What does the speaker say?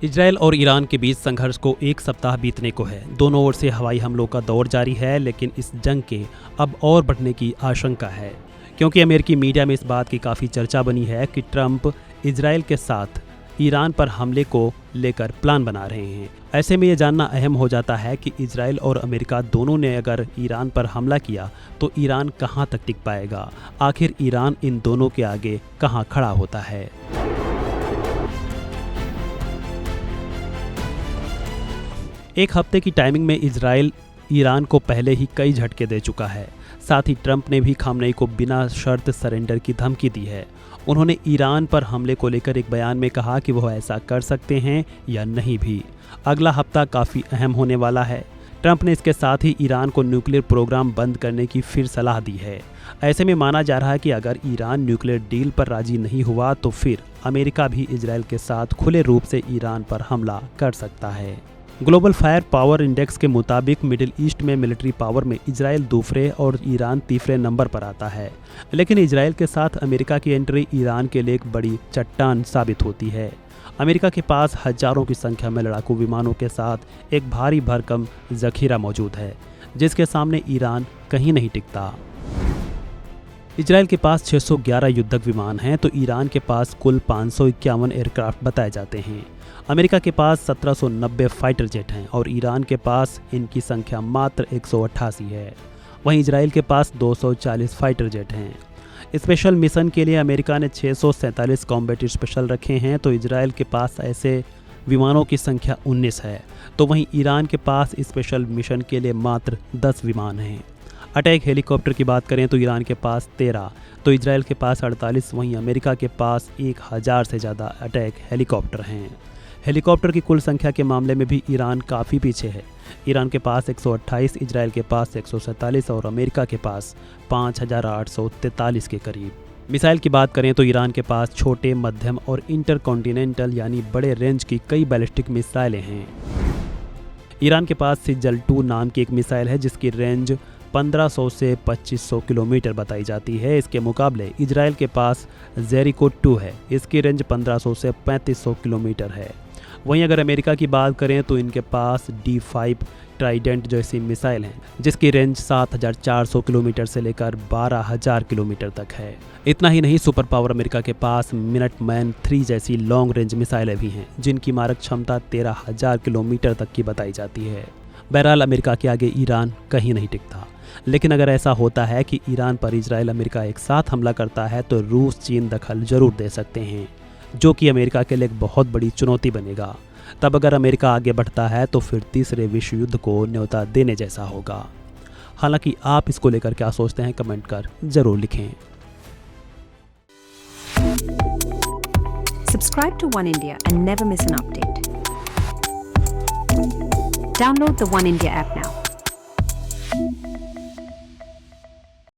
Israel और Iran के बीच संघर्ष को एक सप्ताह बीतने को है। दोनों ओर से हवाई हमलों का दौर जारी है, लेकिन इस जंग के अब और बढ़ने की आशंका है, क्योंकि अमेरिकी मीडिया में इस बात की काफ़ी चर्चा बनी है कि ट्रंप इजरायल के साथ ईरान पर हमले को लेकर प्लान बना रहे हैं। ऐसे में ये जानना अहम हो जाता है कि इजरायल और अमेरिका दोनों ने अगर ईरान पर हमला किया तो ईरान कहां तक टिक पाएगा। आखिर ईरान इन दोनों के आगे कहां खड़ा होता है। एक हफ्ते की टाइमिंग में इजरायल ईरान को पहले ही कई झटके दे चुका है। साथ ही ट्रंप ने भी खामनेई को बिना शर्त सरेंडर की धमकी दी है। उन्होंने ईरान पर हमले को लेकर एक बयान में कहा कि वह ऐसा कर सकते हैं या नहीं भी। अगला हफ्ता काफ़ी अहम होने वाला है। ट्रंप ने इसके साथ ही ईरान को न्यूक्लियर प्रोग्राम बंद करने की फिर सलाह दी है। ऐसे में माना जा रहा है कि अगर ईरान न्यूक्लियर डील पर राजी नहीं हुआ तो फिर अमेरिका भी इजरायल के साथ खुले रूप से ईरान पर हमला कर सकता है। ग्लोबल फायर पावर इंडेक्स के मुताबिक मिडिल ईस्ट में मिलिट्री पावर में इजरायल दूसरे और ईरान तीसरे नंबर पर आता है। लेकिन इजरायल के साथ अमेरिका की एंट्री ईरान के लिए एक बड़ी चट्टान साबित होती है। अमेरिका के पास हजारों की संख्या में लड़ाकू विमानों के साथ एक भारी भरकम जखीरा मौजूद है, जिसके सामने ईरान कहीं नहीं टिकता। इजरायल के पास 611 युद्धक विमान हैं तो ईरान के पास कुल 551 एयरक्राफ्ट बताए जाते हैं। अमेरिका के पास 1790 फाइटर जेट हैं और ईरान के पास इनकी संख्या मात्र 188 है। वहीं इजरायल के पास 240 फाइटर जेट हैं। स्पेशल मिशन के लिए अमेरिका ने 647 कॉम्बैट स्पेशल रखे हैं तो इजरायल के पास ऐसे विमानों की संख्या 19 है। तो वहीं ईरान के पास स्पेशल मिशन के लिए मात्र 10 विमान हैं। अटैक हेलीकॉप्टर की बात करें तो ईरान के पास 13, तो इजरायल के पास 48, वहीं अमेरिका के पास 1000 से ज़्यादा अटैक हेलीकॉप्टर हैं। हेलीकॉप्टर की कुल संख्या के मामले में भी ईरान काफ़ी पीछे है। ईरान के पास 128, इजरायल के पास 147 और अमेरिका के पास 5843 के करीब। मिसाइल की बात करें तो ईरान के पास छोटे, मध्यम और इंटरकॉन्टिनेंटल यानी बड़े रेंज की कई बैलिस्टिक मिसाइलें हैं। ईरान के पास सिजल 2 नाम की एक मिसाइल है जिसकी रेंज 1500 से 2500 किलोमीटर बताई जाती है। इसके मुकाबले इजरायल के पास जेरिको 2 है, इसकी रेंज 1500 से 3500 किलोमीटर है। वहीं अगर अमेरिका की बात करें तो इनके पास D5 ट्राइडेंट जैसी मिसाइल हैं जिसकी रेंज 7400 किलोमीटर से लेकर 12000 किलोमीटर तक है। इतना ही नहीं, सुपर पावर अमेरिका के पास मिनटमैन 3 जैसी लॉन्ग रेंज मिसाइलें भी हैं जिनकी मारक क्षमता 13000 किलोमीटर तक की बताई जाती है। बहरहाल अमेरिका के आगे ईरान कहीं नहीं टिकता। लेकिन अगर ऐसा होता है कि ईरान पर इजरायल अमेरिका एक साथ हमला करता है तो रूस चीन दखल जरूर दे सकते हैं, जो कि अमेरिका के लिए एक बहुत बड़ी चुनौती बनेगा। तब अगर अमेरिका आगे बढ़ता है तो फिर तीसरे विश्व युद्ध को न्योता देने जैसा होगा। हालांकि आप इसको लेकर क्या सोचते हैं कमेंट कर जरूर लिखें। Subscribe to One India and never miss an update. Download the One India app now.